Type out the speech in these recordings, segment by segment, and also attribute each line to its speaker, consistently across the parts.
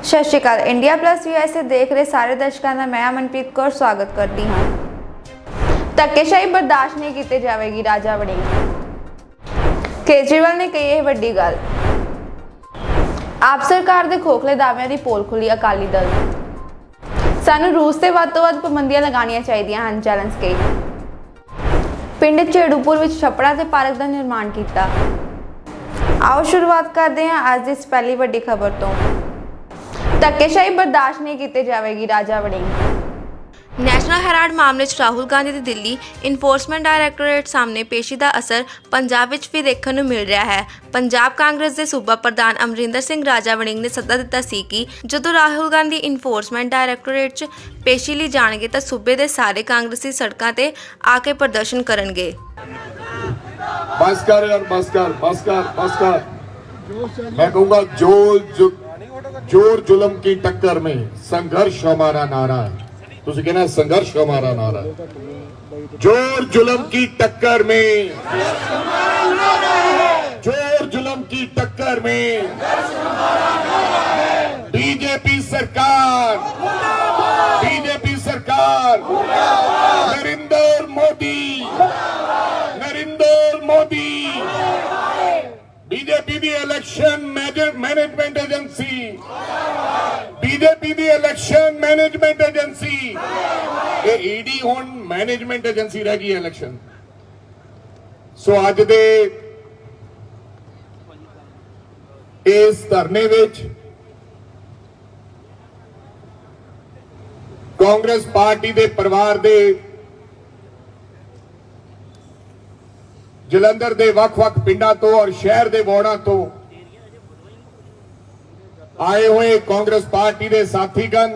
Speaker 1: सत श्री अकाल। India plus USA देख रहे सारे दर्शकों का मैं अमनप्रीत कौर स्वागत करती हाँ। धक्केशाही बर्दाश्त नहीं की जाएगी, राजा वड़िंग। केजरीवाल ने कही है वड्डी गल। आप सरकार के खोखले दाव्यां दी पोल खुली अकाली दल। सानू रूस से वध तो वध पाबंदियां लगानियां चाहिदियां हन, चैलेंज कई। पिंड झेड़ूपुर विच छप्पड़ा ते पार्क का निर्माण किया। आओ शुरुआत करते हैं आज की इस पहली वड्डी खबर तो। धक्केशाही बर्दाश्त नहीं की जाएगी, राजा वड़िंग।
Speaker 2: नैशनल हेराल्ड मामले च राहुल गांधी की दिल्ली इन्फोर्समेंट डायरैक्टोरेट सामने पेशी का असर पंजाब विच भी देखने को मिल रहा है। पंजाब कांग्रेस के सूबा प्रधान अमरिंदर सिंह राजा वड़िंग ने सੱਦਾ ਦਿੱਤਾ ਸੀ कि ਜਦੋਂ राहुल गांधी इन्फोर्समेंट डायरैक्टोरेट च पेशी ਲਈ ਜਾਣਗੇ ਤਾਂ सूबे के सारे कांग्रेसी सड़कों पर आके प्रदर्शन करेंगे।
Speaker 3: बस कर यार, बस कर, बस कर, बस कर। मैं कहूंगा जोर जुल्म की टक्कर में संघर्ष हमारा नारा है। तुझे कहना संघर्ष हमारा नारा है। जोर जुल्म की टक्कर में, जोर जुल्म की टक्कर में बीजेपी सरकार, बीजेपी सरकार, नरेंद्र मोदी, नरेंद्र मोदी, बीजेपी दी इलेक्शन मैनेजमेंट एजेंसी, बीजेपी दी इलेक्शन मैनेजमेंट एजेंसी, ये ईडी हुण मैनेजमेंट एजेंसी रह गई इलेक्शन। सो अज दे इस धरने विच कांग्रेस पार्टी दे परिवार दे जलंधर दे वख-वख पिंडां तो और शहर दे वार्डां तो आए हुए कांग्रेस पार्टी दे साथीगण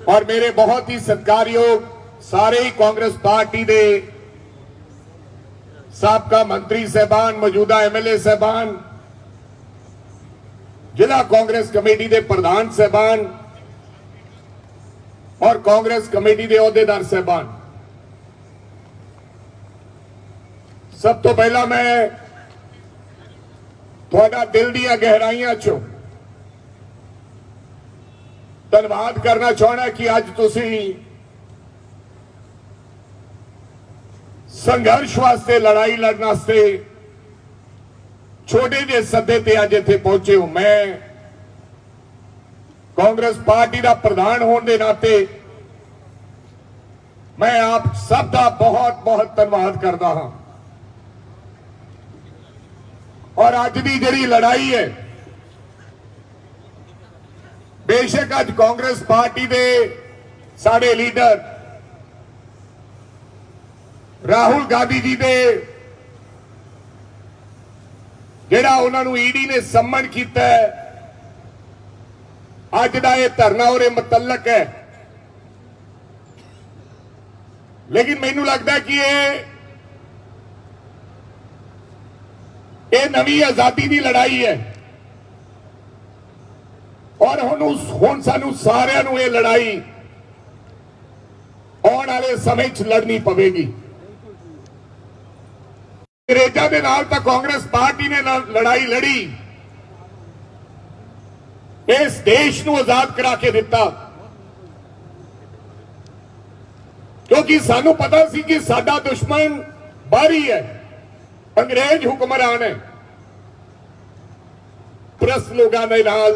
Speaker 3: और मेरे बहुत ही सत्कारयोग सारे ही कांग्रेस पार्टी दे साबका मंत्री साहबान, मौजूदा एमएलए साहबान, जिला कांग्रेस कमेटी दे प्रधान साहबान और कांग्रेस कमेटी दे अहुदेदार साहबान, सब तो पहला मैं थोड़ा दिल दिया गहराइयां चो धन्यवाद करना चाहना कि अज तुसी संघर्ष वास्ते, लड़ाई लड़ने वास्ते छोटे जे सदे ते अज इत्थे पहुंचे हो। मैं कांग्रेस पार्टी का प्रधान होने के नाते मैं आप सब का बहुत बहुत धन्यवाद करता हाँ। और अज की जिहड़ी लड़ाई है, बेशक अज कांग्रेस पार्टी दे साडे लीडर राहुल गांधी जी दे जिहड़ा उन्होंने ईडी ने सम्मन किया है, अज दा ये धरना और मुतलक है। लेकिन मैनू लगता है कि ये नवी आजादी की लड़ाई है और हुण सानू सारिआं नूं ये लड़ाई आने वाले समय च लड़नी पवेगी। अंग्रेजां दे नाल तां कांग्रेस पार्टी ने लड़ाई लड़ी, इस देश नूं आजाद करा के दिता, क्योंकि सानू पता सी कि साडा दुश्मन बाहरी है, अंग्रेज हुक्मरान है। प्रस लोगों के नाल,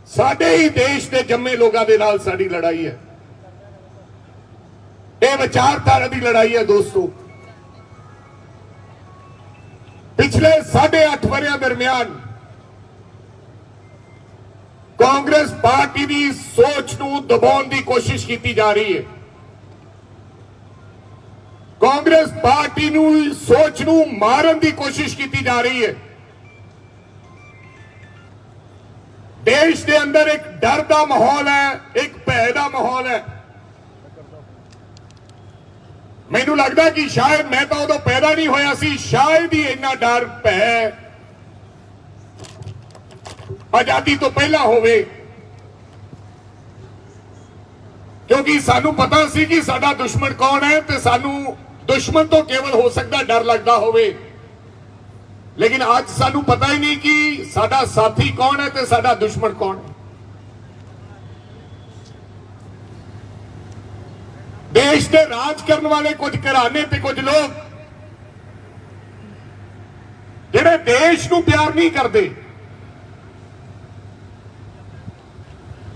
Speaker 3: साडे ही देश के जम्मे लोगों के नाल साडी लड़ाई है। यह विचारधारा की लड़ाई है दोस्तों। पिछले 8.5 वरियां दरमियान कांग्रेस पार्टी की सोच नूं दबाउण की कोशिश की जा रही है। कांग्रेस पार्टी नूं सोच नूं मारन की कोशिश की जा रही है। देश के अंदर एक डर का माहौल है, एक भय का माहौल है। मैनू लगता कि शायद मैं तो उदों पैदा नहीं होया सी, शायद ही इन्ना डर भय आजादी तो पहला होवे, क्योंकि सानू पता सी कि साडा दुश्मन कौन है, तो सानू दुश्मन तो केवल हो सकता डर लगता होवे। लेकिन आज सानू पता ही नहीं कि साडा साथी कौन है ते साडा दुश्मन कौन है। देश के राज करने वाले कुछ घराने ते कुछ लोग जिहड़े देश नूं प्यार नहीं करते,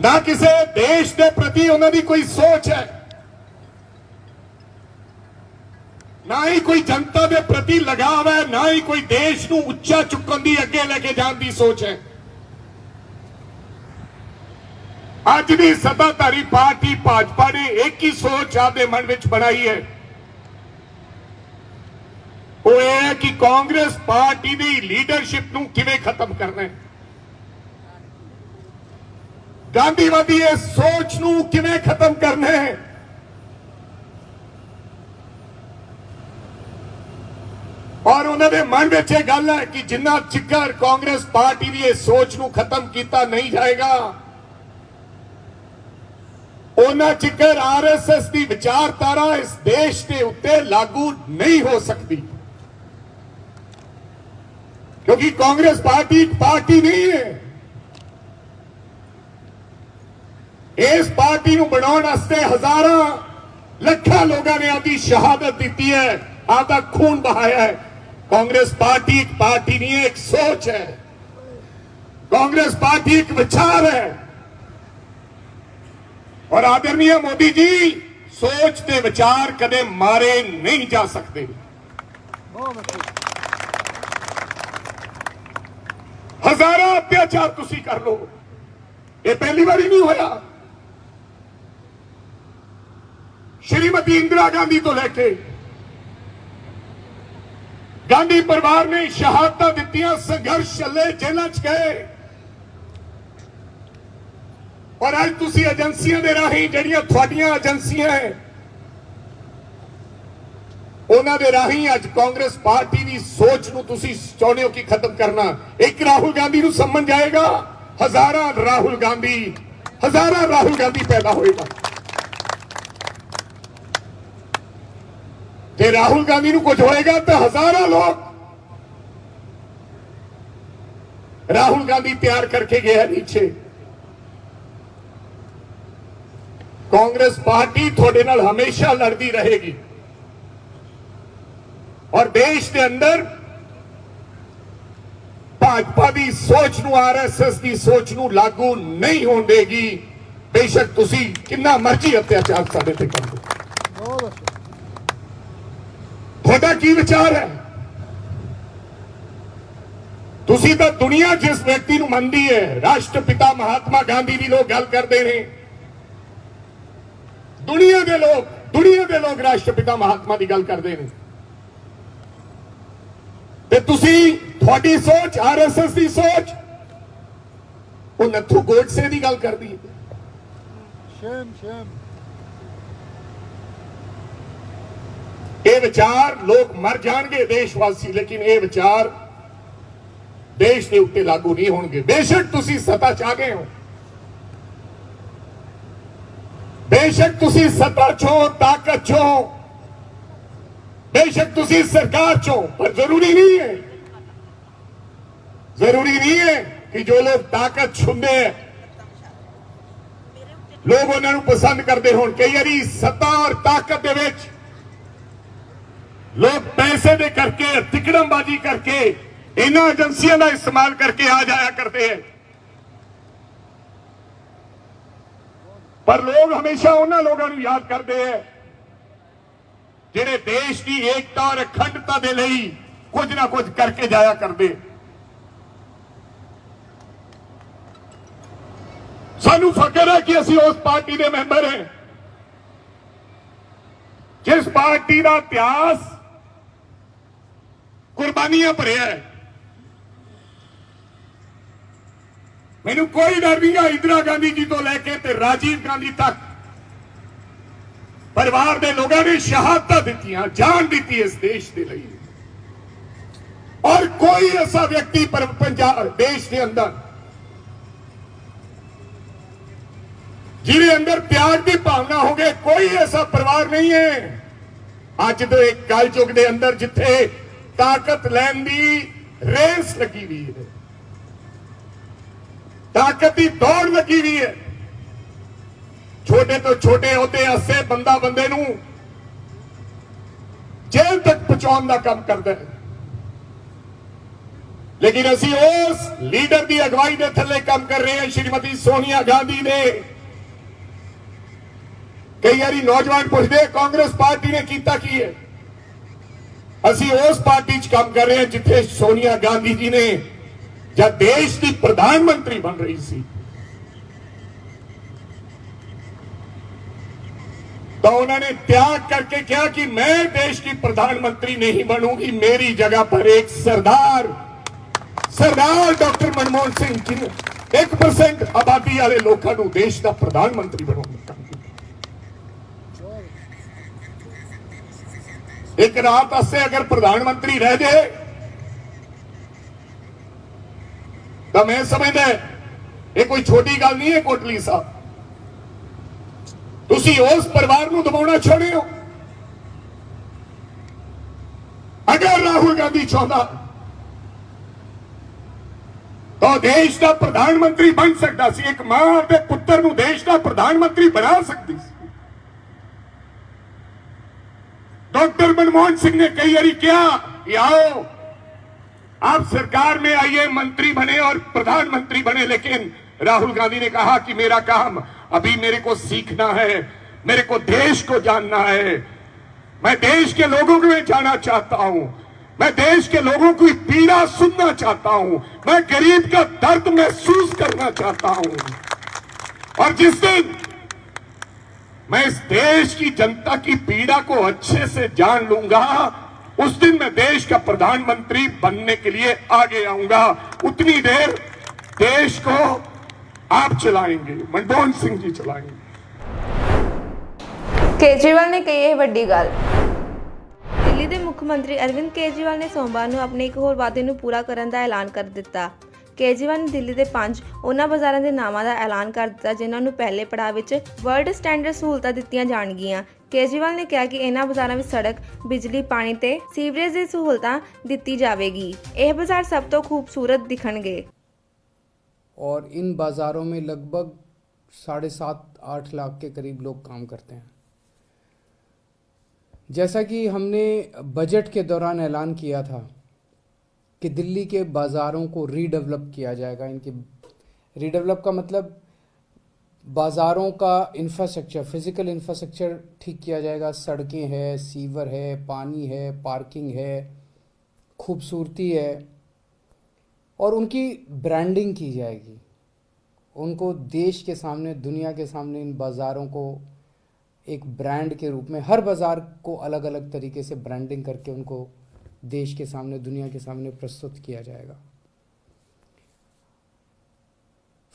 Speaker 3: ना किसी देश के प्रति उन्हां दी कोई सोच है, ना ही कोई जनता के प्रति लगाव है, ना ही कोई देश नूं उच्चा चुकन दी अगे लेके जाने की सोच है। अज दी सत्ताधारी पार्टी भाजपा ने एक ही सोच आपके मन में बनाई है, वो ये है कि कांग्रेस पार्टी की लीडरशिप नूं किवें खत्म करना है, गांधीवादी इस सोच नूं किवें खत्म करना है। और उन्होंने मन में यह गल है कि जिन्ना चिकर कांग्रेस पार्टी की इस सोच नूं खत्म किया नहीं जाएगा, उन्ना चिकर आरएसएस की विचारधारा इस देश के उत्ते लागू नहीं हो सकती, क्योंकि कांग्रेस पार्टी एक पार्टी नहीं है। इस पार्टी को बनाने वास्ते हजारों लखा लोगों ने अपनी शहादत दी है, आपका खून बहाया है। कांग्रेस पार्टी एक पार्टी नहीं है, एक सोच है। कांग्रेस पार्टी एक विचार है। और आदरणीय मोदी जी, सोच के विचार कदे मारे नहीं जा सकते। हजारों अत्याचार तुसी कर लो, ये पहली बार नहीं होया। श्रीमती इंदिरा गांधी तो लेके गांधी परिवार ने शहादत दित्तियां, संघर्ष चले, जेलों च गए, और अज तुसी एजेंसियां दे राही जड़ियां थोड़ियां एजेंसियां है, उन्हां दे राही अज कांग्रेस पार्टी की सोच नूं तुसी चाहुंदे हो कि खत्म करना। एक राहुल गांधी नूं समझ जाएगा, हजारां राहुल गांधी पैदा होएगा। जे राहुल गांधी नूं कुछ होएगा तो हजारों लोग राहुल गांधी तैयार करके गया नीचे। कांग्रेस पार्टी थोड़े नाल हमेशा लड़ती रहेगी, और देश के अंदर भाजपा की सोच नूं, आरएसएस की सोच नूं लागू नहीं होने देगी। बेशक तुसी कितना मर्जी अत्याचार साडे ते कर दो। थोड़ा की विचार है? तुसी तो दुनिया जिस व्यक्ति नूं मनदी है, राष्ट्रपिता महात्मा गांधी की लोग गल करते हैं, दुनिया के लोग राष्ट्रपिता महात्मा की गल करते हैं, ते तुसी थोड़ी सोच, आरएसएस की सोच, वो नथू गोडसे की गल कर दी। ये विचार लोग मर जाएंगे देशवासी, लेकिन ये विचार देश के उत्ते लागू नहीं होंगे। बेशक तुसी सत्ता च आ गए हो, बेशक तुसी सत्ता चो, ताकत चो, बेशक तुसी सरकार चो, पर जरूरी नहीं है कि जो लोग ताकत छुंदे लोग उन्होंने पसंद करते हो। कई बारी सत्ता और ताकत दे विच लोग पैसे दे करके, तिकड़मबाजी करके, इन्हां एजेंसियों का इस्तेमाल करके आ जाया करते हैं, पर लोग हमेशा उन्होंने लोगों को याद करते हैं जिन्हें देश की एकता और अखंडता के लिए कुछ ना कुछ करके जाया करते। सानू फकर है कि असी उस पार्टी के मैंबर हैं जिस पार्टी का इतिहास कुर्बानियां भरिया है। मैनू कोई डर नहीं है, इंदिरा गांधी जी तो लेके ते राजीव गांधी तक परिवार के लोगों ने शहादत दी, जान दी इस देश के लिए, और कोई ऐसा व्यक्ति पंजाब देश के अंदर जिन्हें अंदर त्याग की भावना हो गए, कोई ऐसा परिवार नहीं है। अज तो एक कल युग के अंदर जिथे ताकत लैन दी रेस लगी हुई है, ताकत की दौड़ लगी हुई है। छोटे तो छोटे होते हसे बंदा बंदे नूं जेल तक पहुंचाने का काम करता है, लेकिन असी उस लीडर की अगवाई के थले काम कर रहे हैं। श्रीमती सोनिया गांधी ने कई बारी नौजवान पूछते कांग्रेस पार्टी ने किया की है, असी उस पार्टी च काम कर रहे हैं जिथे सोनिया गांधी जी ने जब देश की प्रधानमंत्री बन रही सी तो उन्होंने त्याग करके कहा कि मैं देश की प्रधानमंत्री नहीं बनूंगी, मेरी जगह पर एक सरदार डॉक्टर मनमोहन सिंह जी ने 1% आबादी वाले लोगों को देश का प्रधानमंत्री बनाने का काम किया। एक रात से अगर प्रधानमंत्री रह जाए तो मैं समझदा ये कोई छोटी गल नहीं है। कोटली साहब तुसी उस परिवार को दबाना चाहते हो। अगर राहुल गांधी चाहता तो देश का प्रधानमंत्री बन सकता सी, एक मां अपने पुत्र को देश का प्रधानमंत्री बना सकती सी। डॉक्टर मनमोहन सिंह ने कई बार कहा कि आओ आप सरकार में आइए, मंत्री बने और प्रधानमंत्री बने, लेकिन राहुल गांधी ने कहा कि मेरा काम अभी मेरे को सीखना है, मेरे को देश को जानना है, मैं देश के लोगों को जाना चाहता हूं, मैं देश के लोगों की पीड़ा सुनना चाहता हूं, मैं गरीब का दर्द महसूस करना चाहता हूं। और जिस दिन मैं इस देश की जनता की पीड़ा को अच्छे से जान लूंगा उस दिन मैं देश का प्रधानमंत्री बनने के लिए आगे आऊंगा। उतनी देर देश को आप चलाएंगे, मनमोहन सिंह जी चलाएंगे।
Speaker 1: केजरीवाल ने कही ਇਹ ਵੱਡੀ ਗੱਲ।
Speaker 2: ਦਿੱਲੀ ਦੇ ਮੁੱਖ ਮੰਤਰੀ ਅਰਵਿੰਦ ਕੇਜਰੀਵਾਲ ਨੇ ਸੋਮਵਾਰ ਨੂੰ ਆਪਣੇ ਇੱਕ ਹੋਰ ਵਾਅਦੇ ਨੂੰ ਪੂਰਾ ਕਰਨ ਦਾ ਐਲਾਨ ਕਰ ਦਿੱਤਾ। ਕੇਜਰੀਵਾਲ ਨੇ ਦਿੱਲੀ ਦੇ 5 ਉਹਨਾਂ ਬਾਜ਼ਾਰਾਂ ਦੇ ਨਾਮਾਂ ਦਾ ਐਲਾਨ ਕਰ ਦਿੱਤਾ ਜਿਨ੍ਹਾਂ ਨੂੰ ਪਹਿਲੇ ਪੜਾਅ ਵਿੱਚ ਵਰਲਡ ਸਟੈਂਡਰਡ ਸਹੂਲਤਾਂ ਦਿੱਤੀਆਂ ਜਾਣਗੀਆਂ। ਕੇਜਰੀਵਾਲ ਨੇ ਕਿਹਾ ਕਿ ਇਹਨਾਂ ਬਾਜ਼ਾਰਾਂ ਵਿੱਚ ਸੜਕ, ਬਿਜਲੀ, ਪਾਣੀ ਤੇ ਸੀਵਰੇਜ ਦੀ ਸਹੂਲਤਾਂ ਦਿੱਤੀ ਜਾਵੇਗੀ। ਇਹ ਬਾਜ਼ਾਰ ਸਭ ਤੋਂ ਖੂਬਸੂਰਤ ਦਿਖਣਗੇ।
Speaker 4: और इन बाज़ारों में लगभग 7.5-8 लाख के करीब लोग काम करते हैं। जैसा कि हमने बजट के दौरान ऐलान किया था कि दिल्ली के बाज़ारों को रीडेवलप किया जाएगा। इनकी रीडेवलप का मतलब बाज़ारों का इंफ्रास्ट्रक्चर, फिज़िकल इंफ्रास्ट्रक्चर ठीक किया जाएगा। सड़कें हैं, सीवर है, पानी है, पार्किंग है, खूबसूरती है और उनकी ब्रांडिंग की जाएगी। उनको देश के सामने, दुनिया के सामने इन बाज़ारों को एक ब्रांड के रूप में, हर बाज़ार को अलग अलग तरीके से ब्रांडिंग करके उनको देश के सामने, दुनिया के सामने प्रस्तुत किया जाएगा।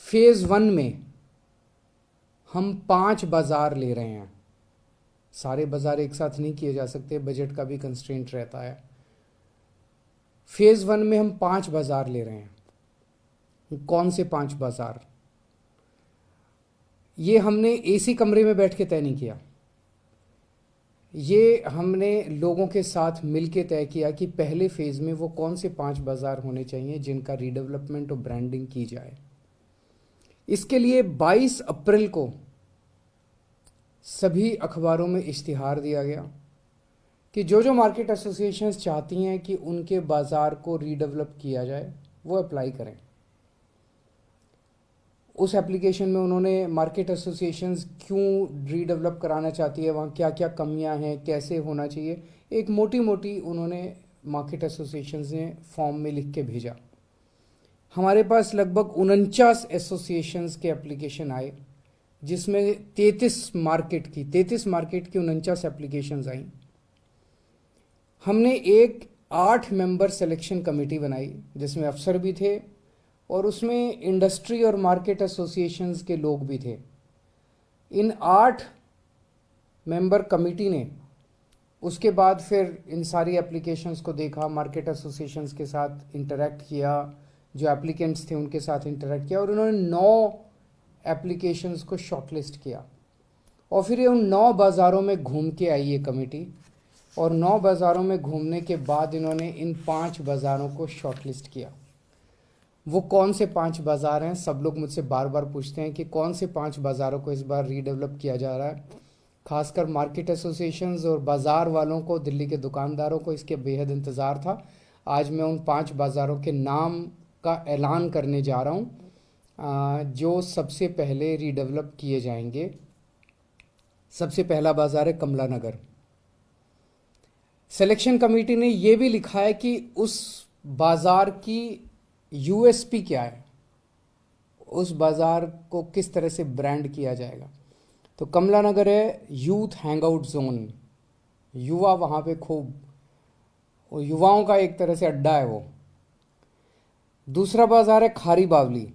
Speaker 4: फेज़ 1 में हम 5 बाज़ार ले रहे हैं। सारे बाज़ार एक साथ नहीं किए जा सकते, बजट का भी कंस्ट्रेंट रहता है। फेज़ 1 में हम 5 बाज़ार ले रहे हैं। कौन से 5 बाज़ार? ये हमने एसी कमरे में बैठ के तय नहीं किया। ये हमने लोगों के साथ मिलके तय किया कि पहले फेज़ में वो कौन से 5 बाज़ार होने चाहिए जिनका रीडेवलपमेंट और ब्रांडिंग की जाए। इसके लिए 22 अप्रैल को सभी अखबारों में इश्तिहार दिया गया कि जो मार्केट एसोसिएशंस चाहती हैं कि उनके बाज़ार को रीडेवलप किया जाए वो अप्लाई करें। उस एप्लीकेशन में उन्होंने मार्केट एसोसिएशंस क्यों रीडेवलप कराना चाहती है, वहाँ क्या क्या कमियां हैं, कैसे होना चाहिए, एक मोटी मोटी उन्होंने मार्केट एसोसिएशंस ने फॉर्म में लिख के भेजा। हमारे पास लगभग 49 एसोसिएशंस के एप्लीकेशन आए जिसमें 33 मार्केट की 49 एप्लीकेशंस आई। हमने एक 8 मेंबर सिलेक्शन कमेटी बनाई जिसमें अफसर भी थे और उसमें इंडस्ट्री और मार्केट एसोसिएशंस के लोग भी थे। इन 8 मेंबर कमेटी ने उसके बाद फिर इन सारी एप्लीकेशंस को देखा, मार्केट एसोसिएशंस के साथ इंटरेक्ट किया, जो एप्लीकेंट्स थे उनके साथ इंटरेक्ट किया और उन्होंने 9 एप्लीकेशंस को शॉर्टलिस्ट किया। और फिर ये उन 9 बाज़ारों में घूम के आई ये कमेटी और 9 बाज़ारों में घूमने के बाद इन्होंने इन 5 बाज़ारों को शॉर्टलिस्ट किया। वो कौन से 5 बाज़ार हैं? सब लोग मुझसे बार बार पूछते हैं कि कौन से 5 बाज़ारों को इस बार रीडेवलप किया जा रहा है। खासकर मार्केट एसोसिएशंस और बाज़ार वालों को, दिल्ली के दुकानदारों को इसके बेहद इंतज़ार था। आज मैं उन 5 बाज़ारों के नाम का ऐलान करने जा रहा हूँ जो सबसे पहले रीडेवलप किए जाएंगे। सबसे पहला बाज़ार है कमला नगर। सिलेक्शन कमेटी ने ये भी लिखा है कि उस बाज़ार की यूएसपी क्या है, उस बाज़ार को किस तरह से ब्रांड किया जाएगा। तो कमला नगर है यूथ हैंगआउट जोन, युवा वहाँ पे खूब, युवाओं का एक तरह से अड्डा है वो। दूसरा बाज़ार है Khari Baoli,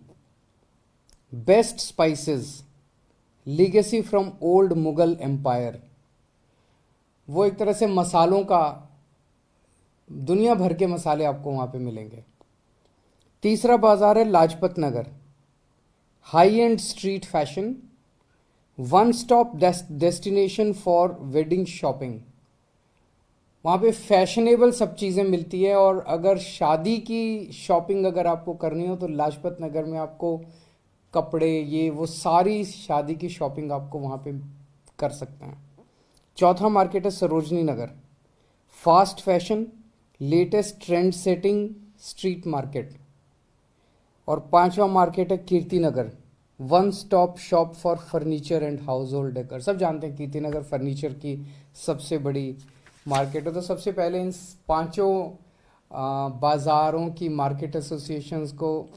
Speaker 4: best spices, legacy from old Mughal empire. वो एक तरह से मसालों का, दुनिया भर के मसाले आपको वहाँ पे मिलेंगे। तीसरा बाज़ार है Lajpat Nagar, high end street fashion, one stop destination for wedding shopping. वहाँ पे फैशनेबल सब चीज़ें मिलती है, और अगर शादी की शॉपिंग अगर आपको करनी हो तो लाजपत नगर में आपको कपड़े, ये वो सारी शादी की शॉपिंग आपको वहाँ पे कर सकते हैं। चौथा मार्केट है Sarojini Nagar, fast fashion, latest trend setting street market. और पांचवा मार्केट है Kirti Nagar, one stop shop for furniture and household decor. सब जानते हैं कीर्ति नगर फर्नीचर की सबसे बड़ी मार्केट है। तो सबसे पहले इन 5 बाज़ारों की मार्केट एसोसिएशंस को,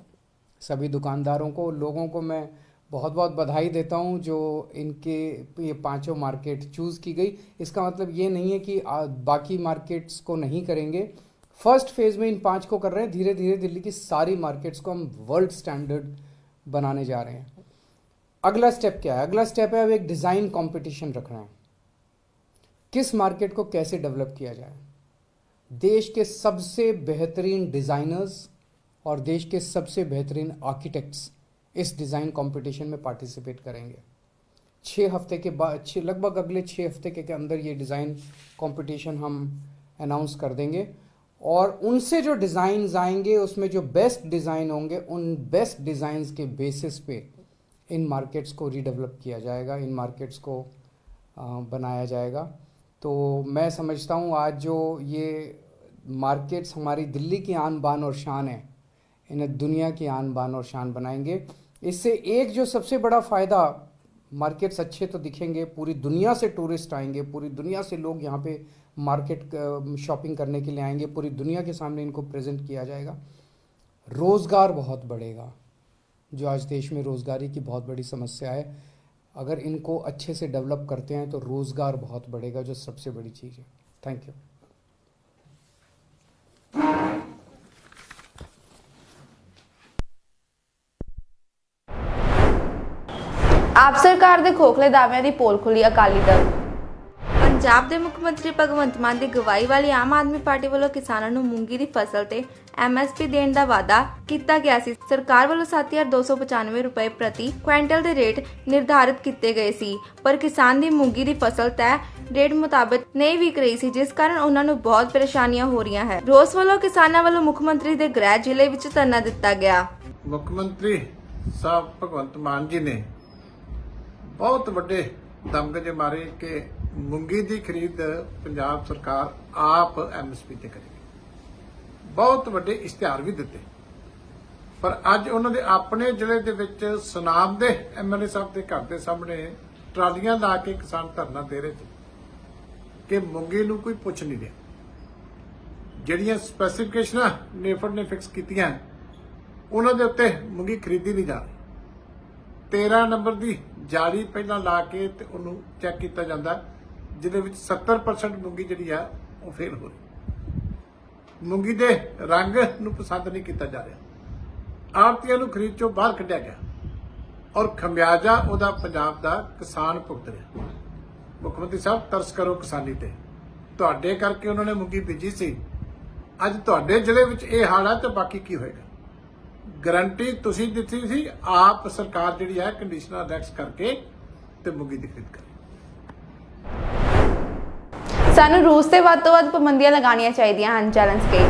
Speaker 4: सभी दुकानदारों को, लोगों को मैं बहुत बहुत बधाई देता हूं जो इनके ये 5 मार्केट चूज़ की गई। इसका मतलब ये नहीं है कि बाकी मार्केट्स को नहीं करेंगे। फर्स्ट फेज़ में इन 5 को कर रहे हैं, धीरे धीरे दिल्ली की सारी मार्केट्स को हम वर्ल्ड स्टैंडर्ड बनाने जा रहे हैं। अगला स्टेप क्या है? अगला स्टेप है अब एक डिज़ाइन कंपटीशन रख रहे हैं, किस मार्केट को कैसे डेवलप किया जाए। देश के सबसे बेहतरीन डिज़ाइनर्स और देश के सबसे बेहतरीन आर्किटेक्ट्स इस डिज़ाइन कंपटीशन में पार्टिसिपेट करेंगे। 6 हफ्ते के बाद, लगभग अगले 6 हफ्ते के अंदर ये डिज़ाइन कंपटीशन हम अनाउंस कर देंगे, और उनसे जो डिज़ाइंस आएंगे उसमें जो बेस्ट डिज़ाइन होंगे, उन बेस्ट डिज़ाइंस के बेसिस पे इन मार्केट्स को रीडेवलप किया जाएगा, इन मार्केट्स को बनाया जाएगा। तो मैं समझता हूँ आज जो ये मार्केट्स हमारी दिल्ली की आन बान और शान है, इन्हें दुनिया की आन बान और शान बनाएंगे। इससे एक जो सबसे बड़ा फ़ायदा, मार्केट्स अच्छे तो दिखेंगे, पूरी दुनिया से टूरिस्ट आएंगे, पूरी दुनिया से लोग यहाँ पे मार्केट शॉपिंग करने के लिए आएंगे, पूरी दुनिया के सामने इनको प्रेजेंट किया जाएगा। रोज़गार बहुत बढ़ेगा, जो आज देश में रोज़गारी की बहुत बड़ी समस्या है, अगर इनको अच्छे से डेवलप करते हैं तो रोज़गार बहुत बढ़ेगा, जो सबसे बड़ी चीज़ है। Thank you.
Speaker 1: ਆਪ ਸਰਕਾਰ ਦੇ ਖੋਖਲੇ ਦਾਅਵਿਆਂ ਦੀ ਪੋਲ ਖੁੱਲੀ ਅਕਾਲੀ ਦਲ।
Speaker 2: ਪੰਜਾਬ ਦੇ ਮੁੱਖ ਮੰਤਰੀ ਭਗਵੰਤ ਮਾਨ ਦੀ ਅਗਵਾਈ ਵਾਲੀ ਆਮ ਆਦਮੀ ਪਾਰਟੀ ਵੱਲੋਂ ਕਿਸਾਨਾਂ ਨੂੰ ਮੂੰਗੀ ਦੀ ਫਸਲ ਤੇ MSP ਦੇਣ ਦਾ ਵਾਅਦਾ ਕੀਤਾ ਗਿਆ ਸੀ। ਸਰਕਾਰ ਵੱਲੋਂ 7,295 ਰੁਪਏ ਪ੍ਰਤੀ ਕੁਇੰਟਲ ਦੇ ਰੇਟ ਨਿਰਧਾਰਿਤ ਕੀਤੇ ਗਏ ਸੀ, ਪਰ ਕਿਸਾਨ ਦੀ ਮੂੰਗੀ ਦੀ ਫਸਲ ਤੈਅ ਰੇਟ ਮੁਤਾਬਕ ਨਹੀਂ ਵਿਕ ਰਹੀ ਸੀ, ਜਿਸ ਕਾਰਨ ਉਹਨਾਂ ਨੂੰ ਬਹੁਤ ਪਰੇਸ਼ਾਨੀਆਂ ਹੋ ਰਹੀਆਂ ਹੈ। ਰੋਸ ਵੱਲੋਂ ਕਿਸਾਨਾਂ ਵੱਲੋਂ ਮੁੱਖ ਮੰਤਰੀ ਦੇ ਗ੍ਰਹਿ ਜ਼ਿਲ੍ਹੇ ਵਿੱਚ ਧਰਨਾ ਦਿੱਤਾ ਗਿਆ।
Speaker 5: ਮੁੱਖ ਮੰਤਰੀ ਸਾਹਿਬ ਭਗਵੰਤ ਮਾਨ ਜੀ ਨੇ ਬਹੁਤ ਵੱਡੇ ਦਮਗਜ ਮਾਰੇ ਕਿ ਮੂੰਗੀ ਦੀ ਖਰੀਦ ਪੰਜਾਬ ਸਰਕਾਰ ਆਪ MSP ਤੇ ਕਰੇਗੀ। ਬਹੁਤ ਵੱਡੇ ਇਸ਼ਤਿਹਾਰ ਵੀ ਦਿੱਤੇ, ਪਰ ਅੱਜ ਉਹਨਾਂ ਦੇ ਆਪਣੇ ਜ਼ਿਲ੍ਹੇ ਦੇ ਵਿੱਚ ਸੁਨਾਮ ਦੇ MLA ਸਾਹਿਬ ਦੇ ਘਰ ਦੇ ਸਾਹਮਣੇ ਟਰਾਲੀਆਂ ਲਾ ਕੇ ਕਿਸਾਨ ਧਰਨਾ ਦੇ ਰਹੇ ਸੀ ਕਿ ਮੂੰਗੀ ਨੂੰ ਕੋਈ ਪੁੱਛ ਨਹੀਂ ਰਿਹਾ। ਜਿਹੜੀਆਂ ਸਪੈਸੀਫਿਕੇਸ਼ਨਾਂ ਨੇਫਡ ਨੇ ਫਿਕਸ ਕੀਤੀਆਂ ਉਹਨਾਂ ਦੇ ਉੱਤੇ ਮੂੰਗੀ ਖਰੀਦੀ ਨਹੀਂ ਜਾ ਰਹੀ। 13 ਨੰਬਰ ਦੀ ਜਾਰੀ ਪਹਿਲਾਂ ਲਾ ਕੇ ਤੇ ਉਹਨੂੰ ਚੈੱਕ ਕੀਤਾ ਜਾਂਦਾ, ਜਿਹਦੇ ਵਿੱਚ 70% ਮੂੰਗੀ ਜਿਹੜੀ ਆ ਉਹ ਫੇਲ ਹੋ ਰਹੀ। ਮੂੰਗੀ ਦੇ ਰੰਗ ਨੂੰ ਪਸੰਦ ਨਹੀਂ ਕੀਤਾ ਜਾ ਰਿਹਾ। ਆੜ੍ਹਤੀਆਂ ਨੂੰ ਖਰੀਦ ਚੋਂ ਬਾਹਰ ਕੱਢਿਆ ਗਿਆ, ਔਰ ਖਮਿਆਜਾ ਉਹਦਾ ਪੰਜਾਬ ਦਾ ਕਿਸਾਨ ਭੁਗਤ ਰਿਹਾ। ਮੁੱਖ ਮੰਤਰੀ ਸਾਹਿਬ, ਤਰਸ ਕਰੋ ਕਿਸਾਨੀ ਤੇ। ਤੁਹਾਡੇ ਕਰਕੇ ਉਹਨਾਂ ਨੇ ਮੂੰਗੀ ਬੀਜੀ ਸੀ, ਅੱਜ ਤੁਹਾਡੇ ਜ਼ਿਲ੍ਹੇ ਵਿੱਚ ਇਹ ਹਾਲ ਹੈ ਤੇ ਬਾਕੀ ਕੀ ਹੋਏਗਾ? ਗਰੰਟੀ ਤੁਸੀਂ ਦਿੱਤੀ ਸੀ, ਆਪ ਸਰਕਾਰ ਜਿਹੜੀ ਹੈ ਕੰਡੀਸ਼ਨਰ ਰਿਲੈਕਸ ਕਰਕੇ ਤੇ ਮੂੰਗੀ ਦੀ ਖਰੀਦ ਕਰੇ।
Speaker 1: ਸਾਨੂੰ ਰੂਸ ਤੇ ਵੱਧ ਤੋਂ ਵੱਧ ਪਾਬੰਦੀਆਂ ਲਗਾਉਣੀਆਂ ਚਾਹੀਦੀਆਂ ਹਨ, ਚੈਲੰਜ ਕਹੀ।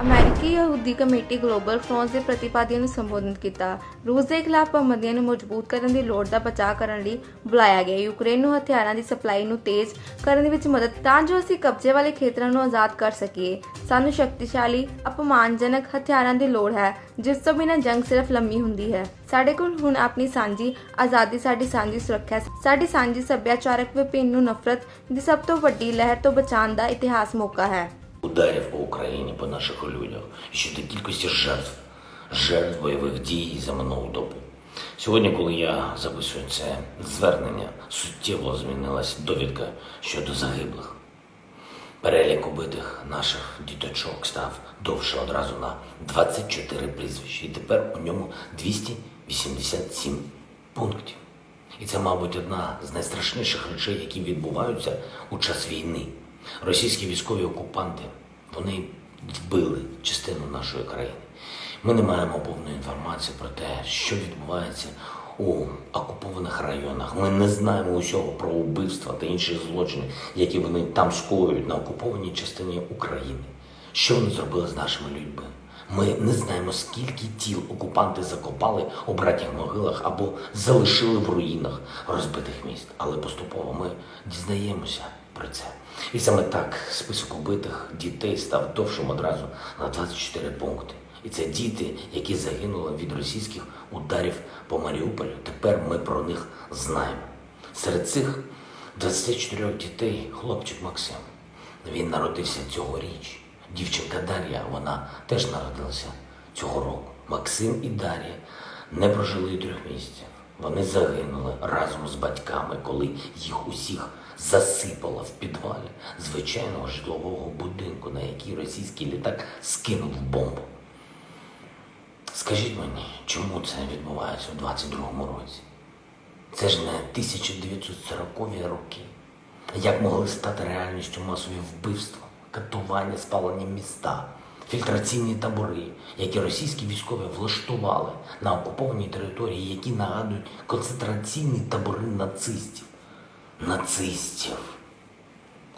Speaker 2: ਅਮਰੀਕੀ ਯਹੂਦੀ ਕਮੇਟੀ ਗਲੋਬਲ ਫਰੌਂਸ ਦੇ ਪ੍ਰਤੀਪਾਦੀਆਂ ਨੂੰ ਸੰਬੋਧਨ ਕੀਤਾ। ਰੂਸ ਦੇ ਖਿਲਾਫ ਪਾਬੰਦੀਆਂ ਨੂੰ ਮਜ਼ਬੂਤ ਕਰਨ ਦੀ ਲੋੜ ਦਾ ਬਚਾਅ ਕਰਨ ਲਈ ਬੁਲਾਇਆ ਗਿਆ। ਯੂਕਰੇਨ ਨੂੰ ਹਥਿਆਰਾਂ ਦੀ ਸਪਲਾਈ ਨੂੰ ਤੇਜ਼ ਕਰਨ ਦੇ ਵਿੱਚ ਮਦਦ ਤਾਂ ਜੋ ਅਸੀਂ ਕਬਜ਼ੇ ਵਾਲੇ ਖੇਤਰਾਂ ਨੂੰ ਆਜ਼ਾਦ ਕਰ ਸਕੀਏ। ਸਾਨੂੰ ਸ਼ਕਤੀਸ਼ਾਲੀ, ਅਪਮਾਨਜਨਕ ਹਥਿਆਰਾਂ ਦੀ ਲੋੜ ਹੈ, ਜਿਸ ਤੋਂ ਬਿਨਾਂ ਜੰਗ ਸਿਰਫ ਲੰਮੀ ਹੁੰਦੀ ਹੈ। ਸਾਡੇ ਕੋਲ ਹੁਣ ਆਪਣੀ ਸਾਂਝੀ ਆਜ਼ਾਦੀ, ਸਾਡੀ ਸਾਂਝੀ ਸੁਰੱਖਿਆ, ਸਾਡੀ ਸਾਂਝੀ ਸੱਭਿਆਚਾਰਕ ਵਿਭਿੰਨ ਨੂੰ ਨਫ਼ਰਤ ਦੀ ਸਭ ਤੋਂ ਵੱਡੀ ਲਹਿਰ ਤੋਂ ਬਚਾਉਣ ਦਾ ਇਤਿਹਾਸ ਮੌਕਾ ਹੈ।
Speaker 6: Ударів по Україні, по наших людях, щодо кількості жертв бойових дій за минулу добу. Сьогодні, коли я записую це звернення, суттєво змінилась довідка щодо загиблих. Перелік убитих наших діточок став довше одразу на 24 прізвища, і тепер у ньому 287 пунктів. І це, мабуть, одна з найстрашніших речей, які відбуваються у час війни. Російські військові окупанти, вони вбили частину нашої країни. Ми не маємо повної інформації про те, що відбувається у окупованих районах. Ми не знаємо усього про вбивства та інші злочини, які вони там скоюють на окупованій частині України. Що вони зробили з нашими людьми? Ми не знаємо, скільки тіл окупанти закопали у братніх могилах або залишили в руїнах розбитих міст. Але поступово ми дізнаємося про це. І саме так список убитих дітей став довшим одразу на 24 пункти. І це діти, які загинули від російських ударів по Маріуполю. Тепер ми про них знаємо. Серед цих 24 дітей хлопчик Максим. Він народився цьогоріч. Дівчинка Дар'я, вона теж народилася цього року. Максим і Дар'я не прожили 3 місяців. Вони загинули разом з батьками, коли їх усіх засипало в підвалі звичайного житлового будинку, на який російський літак скинув бомбу. Скажіть мені, чому це відбувається у 22-му році? Це ж не 1940-ві роки. Як могли стати реальністю масові вбивства, катування, спалені міста, фільтраційні табори, які російські військові влаштували на окупованій території, які нагадують концентраційні табори нацистів. Нацистів.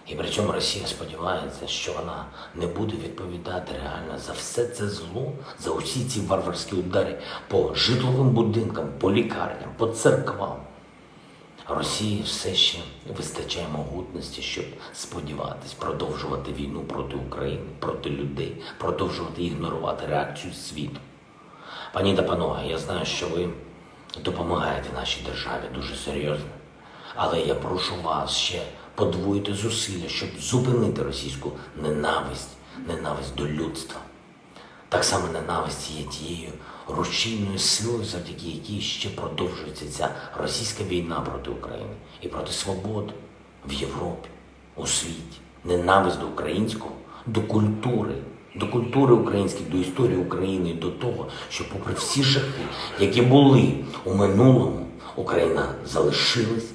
Speaker 6: І при цьому Росія сподівається, що вона не буде відповідати реально за все це зло, за усі ці варварські удари по житловим будинкам, по лікарням, по церквам. Росії все ще вистачає могутності, щоб сподіватись продовжувати війну проти України, проти людей, продовжувати ігнорувати реакцію світу. Пані та панове, я знаю, що ви допомагаєте нашій державі дуже серйозно. Але я прошу вас ще подвоїти зусилля, щоб зупинити російську ненависть до людства. Так само ненависть є тією рушійною силою, завдяки якій ще продовжується ця російська війна проти України і проти свободи в Європі, у світі. Ненависть до українського, до культури української, до історії України і до того, що попри всі жахи, які були у минулому, Україна залишилась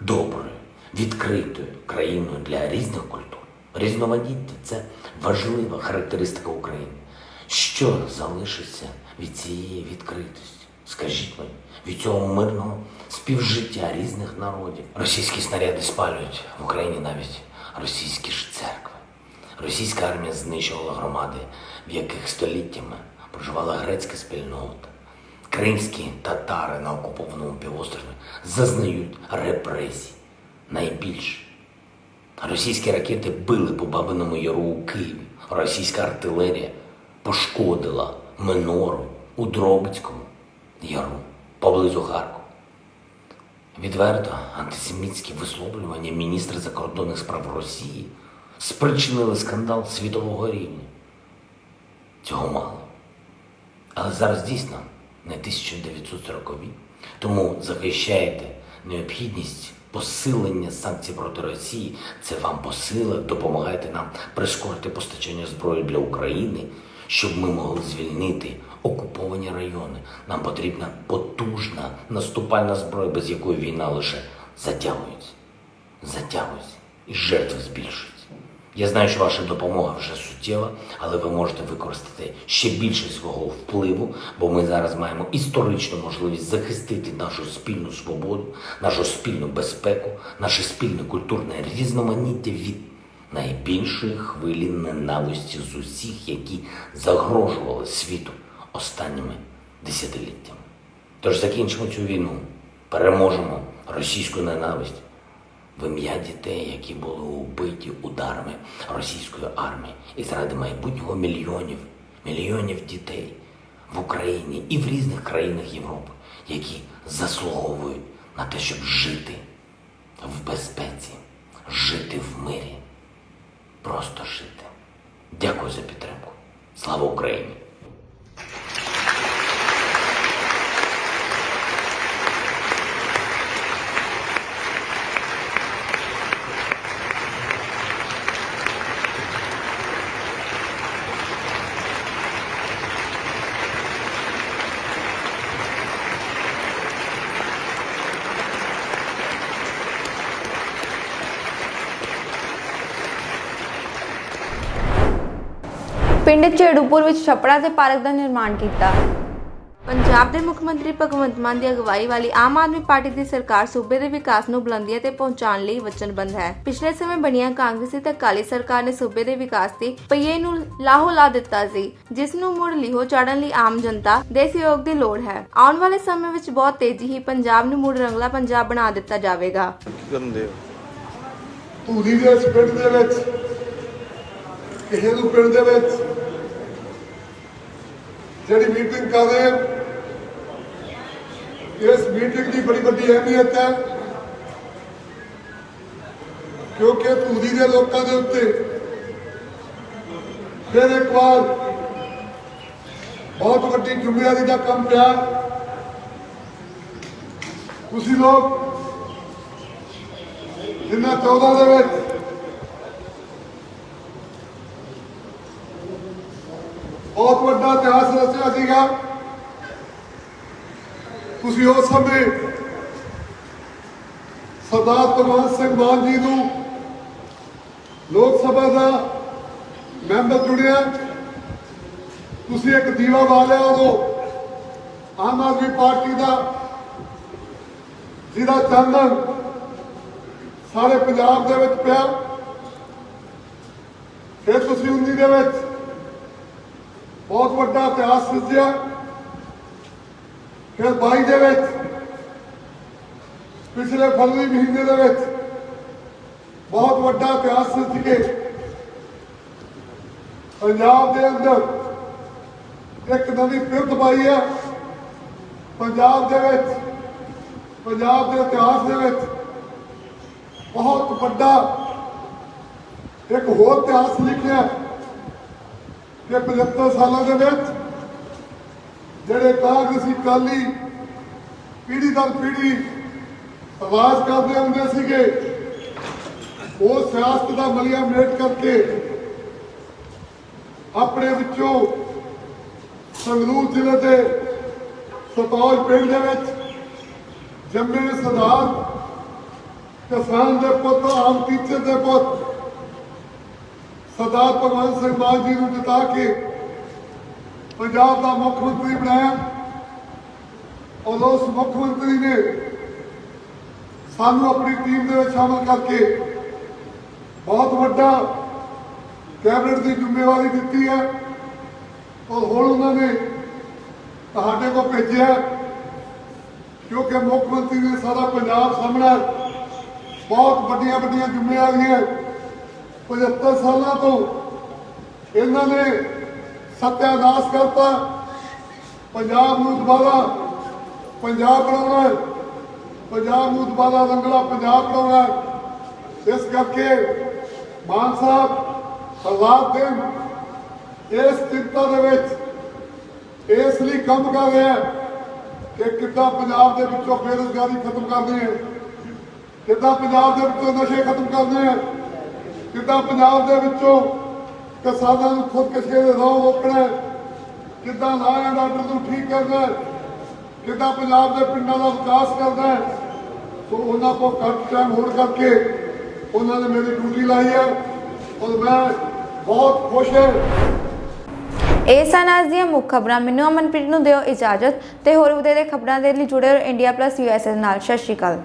Speaker 6: доброю, відкритою країною для різних культур. Різноманіття – це важлива характеристика України. Що залишиться від цієї відкритості? Скажіть мені, від цього мирного співжиття різних народів. Російські снаряди спалюють в Україні навіть російські ж церкви. Російська армія знищувала громади, в яких століттями проживала грецька спільнота. Кримські татари на окупованому півострові зазнають репресій. Найбільше. Російські ракети били по Бабиному Яру у Києві. Російська артилерія пошкодила минору у Дробицькому Яру, поблизу Харкова. Відверто антисемітські висловлювання міністра закордонних справ Росії спричинили скандал світового рівня. Цього мало. Але зараз дійсно не 1940-ві. Тому захищаєте необхідність посилення санкцій проти Росії. Це вам по силах, допомагайте нам прискорити постачання зброї для України, щоб ми могли звільнити окуповані райони. Нам потрібна потужна наступальна зброя, без якої війна лише затягується і жертви збільшуються. Я знаю, що ваша допомога вже суттєва, але ви можете використати ще більше свого впливу, бо ми зараз маємо історичну можливість захистити нашу спільну свободу, нашу спільну безпеку, наше спільне культурне різноманіття від найбільшої хвилі ненависті з усіх, які загрожували світу останніми десятиліттями. Тож закінчимо цю війну, переможемо російську ненависть в ім'я дітей, які були убиті ударами російської армії, і заради майбутнього мільйонів дітей в Україні і в різних країнах Європи, які заслуговують на те, щоб жити в безпеці, жити в мирі, просто жити. Дякую за підтримку. Слава Україні!
Speaker 1: ਪਿੰਡ ਝੇੜੂਪੁਰ ਵਿੱਚ ਛੱਪੜਾਂ ਤੇ ਪਾਰਕ ਦਾ ਨਿਰਮਾਣ ਕੀਤਾ।
Speaker 2: ਪੰਜਾਬ ਦੇ ਮੁੱਖ ਮੰਤਰੀ ਭਗਵੰਤ ਮਾਨ ਦੀ ਅਗਵਾਈ ਵਾਲੀ ਆਮ ਆਦਮੀ ਪਾਰਟੀ ਦੀ ਸਰਕਾਰ ਸੂਬੇ ਦੇ ਵਿਕਾਸ ਨੂੰ ਬੁਲੰਦੀਆਂ ਤੇ ਪਹੁੰਚਾਉਣ ਲਈ ਵਚਨਬੱਧ ਹੈ। ਪਿਛਲੇ ਸਮੇਂ ਬਣੀਆਂ ਕਾਂਗਰਸੀ ਤੇ ਅਕਾਲੀ ਸਰਕਾਰ ਨੇ ਸੂਬੇ ਦੇ ਵਿਕਾਸ ਦੀ ਪਹੀਏ ਨੂੰ ਲਾਹੋ ਲਾ ਦਿੱਤਾ ਸੀ, ਜਿਸ ਨੂੰ ਮੁੜ ਲਿਹੋ ਚਾੜਨ ਲਈ ਆਮ ਜਨਤਾ ਦੇ ਸਹਿਯੋਗ ਦੀ ਲੋੜ ਹੈ। ਆਉਣ ਵਾਲੇ ਸਮੇਂ ਵਿੱਚ ਬਹੁਤ ਤੇਜ਼ੀ ਹੀ ਪੰਜਾਬ ਨੂੰ ਮੁੜ ਰੰਗਲਾ ਪੰਜਾਬ ਬਣਾ ਦਿੱਤਾ ਜਾਵੇਗਾ।
Speaker 7: ਧੂਰੀ ਦੇ ਇਸ ਪਿੰਡ ਦੇ ਵਿੱਚ ਕਿਸੇ ਨੂੰ ਪਿੰਡ ਦੇ ਵਿੱਚ ਜਿਹੜੀ ਮੀਟਿੰਗ ਕਰ ਰਹੇ ਹਾਂ, ਇਸ ਮੀਟਿੰਗ ਦੀ ਬੜੀ ਵੱਡੀ ਅਹਿਮੀਅਤ ਹੈ, ਕਿਉਂਕਿ ਧੂਰੀ ਦੇ ਲੋਕਾਂ ਦੇ ਉੱਤੇ ਫਿਰ ਇੱਕ ਵਾਰ ਬਹੁਤ ਵੱਡੀ ਜ਼ਿੰਮੇਵਾਰੀ ਦਾ ਕੰਮ ਪਿਆ। ਤੁਸੀਂ ਲੋਕ ਜਿਨ੍ਹਾਂ 14 ਦੇ ਵਿੱਚ ਬਹੁਤ ਵੱਡਾ ਇਤਿਹਾਸ ਰਚਿਆ ਸੀਗਾ, ਤੁਸੀਂ ਉਸ ਸਮੇਂ ਸਰਦਾਰ ਭਗਵੰਤ ਸਿੰਘ ਮਾਨ ਜੀ ਨੂੰ ਲੋਕ ਸਭਾ ਦਾ ਮੈਂਬਰ ਚੁਣਿਆ। ਤੁਸੀਂ ਇੱਕ ਦੀਵਾ ਬਾਲਿਆ ਉਦੋਂ ਆਮ ਆਦਮੀ ਪਾਰਟੀ ਦਾ, ਜਿਹਦਾ ਚਾਨਣ ਸਾਰੇ ਪੰਜਾਬ ਦੇ ਵਿੱਚ ਪਿਆ। ਫਿਰ ਤੁਸੀਂ 19 ਦੇ ਵਿੱਚ ਬਹੁਤ ਵੱਡਾ ਇਤਿਹਾਸ ਸਿਰਜਿਆ। ਫਿਰ 22 ਦੇ ਵਿੱਚ ਪਿਛਲੇ ਫਰਵਰੀ ਮਹੀਨੇ ਦੇ ਵਿੱਚ ਬਹੁਤ ਵੱਡਾ ਇਤਿਹਾਸ ਸਿਰਜ ਕੇ ਪੰਜਾਬ ਦੇ ਅੰਦਰ ਇੱਕ ਨਵੀਂ ਫਿਰਤ ਪਾਈ ਹੈ। ਪੰਜਾਬ ਦੇ ਵਿੱਚ, ਪੰਜਾਬ ਦੇ ਇਤਿਹਾਸ ਦੇ ਵਿੱਚ ਬਹੁਤ ਵੱਡਾ ਇੱਕ ਹੋਰ ਇਤਿਹਾਸ ਲਿਖਿਆ ਕਿ 75 ਸਾਲਾਂ ਦੇ ਵਿੱਚ ਜਿਹੜੇ ਕਾਂਗਰਸੀ ਅਕਾਲੀ ਪੀੜ੍ਹੀ ਦਰ ਪੀੜ੍ਹੀ ਆਵਾਜ਼ ਕਰਦੇ ਹੁੰਦੇ ਸੀਗੇ, ਉਹ ਸਿਆਸਤ ਦਾ ਮਲੀਆ ਮੇਟ ਕਰਕੇ ਆਪਣੇ ਵਿੱਚੋਂ ਸੰਗਰੂਰ ਜ਼ਿਲ੍ਹੇ ਦੇ ਸਤੌਜ ਪਿੰਡ ਦੇ ਵਿੱਚ ਜੰਮੇ ਸਰਦਾਰ ਕਿਸਾਨ ਦੇ ਪੁੱਤ, ਆਮ ਟੀਚਰ ਦੇ ਪੁੱਤ ਸਰਦਾਰ ਭਗਵੰਤ ਸਿੰਘ ਮਾਨ ਜੀ ਨੂੰ ਜਿਤਾ ਕੇ ਪੰਜਾਬ ਦਾ ਮੁੱਖ ਮੰਤਰੀ ਬਣਾਇਆ। ਔਰ ਉਸ ਮੁੱਖ ਮੰਤਰੀ ਨੇ ਸਾਨੂੰ ਆਪਣੀ ਟੀਮ ਦੇ ਵਿੱਚ ਸ਼ਾਮਲ ਕਰਕੇ ਬਹੁਤ ਵੱਡਾ ਕੈਬਨਿਟ ਦੀ ਜ਼ਿੰਮੇਵਾਰੀ ਦਿੱਤੀ ਹੈ। ਔਰ ਹੁਣ ਉਹਨਾਂ ਨੇ ਤੁਹਾਡੇ ਕੋਲ ਭੇਜਿਆ, ਕਿਉਂਕਿ ਮੁੱਖ ਮੰਤਰੀ ਨੇ ਸਾਰਾ ਪੰਜਾਬ ਸਾਹਮਣਾ ਬਹੁਤ ਵੱਡੀਆਂ ਵੱਡੀਆਂ ਜ਼ਿੰਮੇਵਾਰੀਆਂ 75 ਸਾਲਾਂ ਤੋਂ ਇਹਨਾਂ ਨੇ ਸੱਤਿਆਨਾਸ਼ ਕਰਤਾ। ਪੰਜਾਬ ਨੂੰ ਦੁਬਾਰਾ ਪੰਜਾਬ ਬਣਾਉਣਾ ਹੈ, ਪੰਜਾਬ ਨੂੰ ਦੁਬਾਰਾ ਰੰਗਲਾ ਪੰਜਾਬ ਬਣਾਉਣਾ ਹੈ। ਇਸ ਕਰਕੇ ਮਾਨ ਸਾਹਿਬ ਸਰਦਾਰ ਸਿੰਘ ਇਸ ਚਿੰਤਾ ਦੇ ਵਿੱਚ ਇਸ ਲਈ ਕੰਮ ਕਰ ਰਿਹਾ ਕਿ ਕਿੱਦਾਂ ਪੰਜਾਬ ਦੇ ਵਿੱਚੋਂ ਬੇਰੁਜ਼ਗਾਰੀ ਖਤਮ ਕਰਨੀ ਹੈ, ਕਿੱਦਾਂ ਪੰਜਾਬ ਦੇ ਵਿੱਚੋਂ ਨਸ਼ੇ ਖਤਮ ਕਰਨੇ ਹੈ, ਕਿੱਦਾਂ ਪੰਜਾਬ ਦੇ ਵਿੱਚੋਂ ਕਿਸਾਨਾਂ ਨੂੰ ਖੁਦਕੁਸ਼ੀ ਦੇ ਰਾਹ ਰੋਕਣਾ, ਕਿੱਦਾਂ ਲਾਅ ਐਂਡ ਆਰਡਰ ਨੂੰ ਠੀਕ ਕਰਨਾ, ਕਿੱਦਾਂ ਪੰਜਾਬ ਦੇ ਪਿੰਡਾਂ ਦਾ ਵਿਕਾਸ ਕਰਨਾ। ਸੋ ਉਹਨਾਂ ਕੋਲ ਘੱਟ ਟਾਈਮ ਹੋਣ ਕਰਕੇ ਉਹਨਾਂ ਨੇ ਮੇਰੀ ਡਿਊਟੀ ਲਾਈ ਹੈ। और मैं बहुत खुश ਹਾਂ।
Speaker 1: ਇਹ ਸਨ ਅੱਜ ਦੀਆਂ ਮੁੱਖ ਖਬਰਾਂ। ਮੈਨੂੰ ਅਮਨਪ੍ਰੀਤ ਨੂੰ ਦਿਓ ਇਜਾਜ਼ਤ ਤੇ ਹੋਰ ਵਧੇਰੇ ਖਬਰਾਂ ਦੇ ਲਈ ਜੁੜੇ ਰਹੋ ਇੰਡੀਆ+ USA ਨਾਲ। ਸਤਿ ਸ਼੍ਰੀ ਅਕਾਲ।